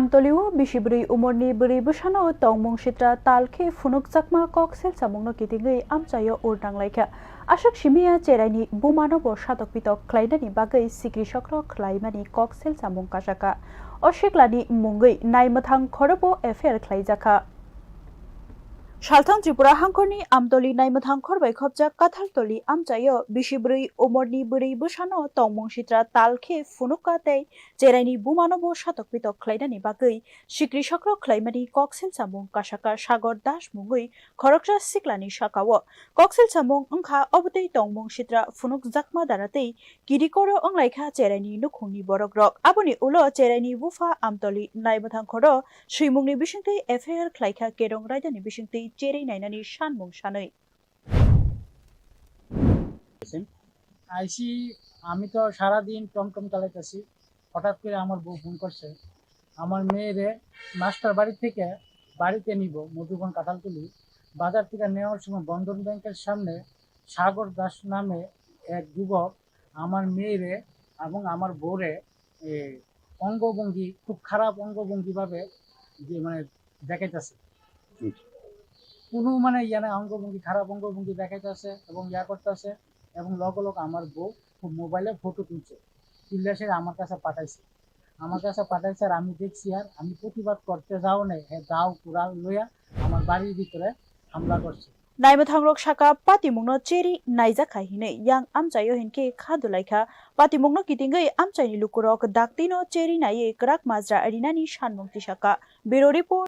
Amtoliu Bishibri Umorni Buri Bushano Tongmung Shitra Talke Funuk Zakma Koksel Samungno Kitingi Amchayo Urdang Laika Ashok Shimia Cherani Bumano Shatok Pitok Klaidani Bagai Sikri Shokro Klaimani Koksel Samung Kashaka Oshiklani Mungi Naimathang Korobo Affair Klaizaka Shaltan Tripura Hankoni Amtoli Naimathang Korbai Khobja Kathaltoli Amchayo Bishibri Umorni Buri Bushano Tongmung Shitra Talke Funuka Tei Cherani Bumano Shatok Pitok Klaidani Bagai Sikri Shokro Klaimani Koksel Samung Kashaka Sagor Dash Mungui Khorokra Siklani Shakawo Koksel Samung Ungkha Obutei Tongmung Shitra Funuk Zakma Daratei Kirikoro Onglaika Cherani Nukhungni Borokrok Aboni Ulo Cherani Bufa Amtoli Naimathang Khoro Shrimungni Bishingtei Affair Klaika Kerong Raidani Bishingtei Cherei Nainani Shanmung Shanoi আইসি আমি তো সারা দিন টমটম চালাইতেছি হঠাৎ করে আমার বউ phone করছে আমার মেয়েরে মাস্টার বাড়ি থেকে বাড়িতে নিব মধুবন কাঁঠালতলি বাজার থেকে নেওয়ার সময় বন্ধন ব্যাংকের সামনে সাগর দাস নামে এক যুবক আমার মেয়েরে এবং আমার বউরে অঙ্গভঙ্গি খুব খারাপ অঙ্গভঙ্গিভাবে যে মানে দেখাইতেছে কোনো মানে অঙ্গভঙ্গি খারাপ অঙ্গভঙ্গি দেখাইতেছে এবং করতেছে এবং লগে লগে আমার বউ মোবাইলে ফটো তুলছে তুললে সে আমার কাছে পাঠাইছে আর আমি দেখছি আর আমি প্রতিবাদ করতে যাও নাই দাও কুড়াল লইয়া আমার বাড়ির ভিতরে হামলা করছে Naimathang Rok Shaka Patimungno Cheri Naija Kahine Yang Amchayo Hinke Khadulaika Patimungno Kitingai Amchai Lukurok Daktino Cheri Naye Krak Mazra Arinani Shanmung Tishaka Bureau Report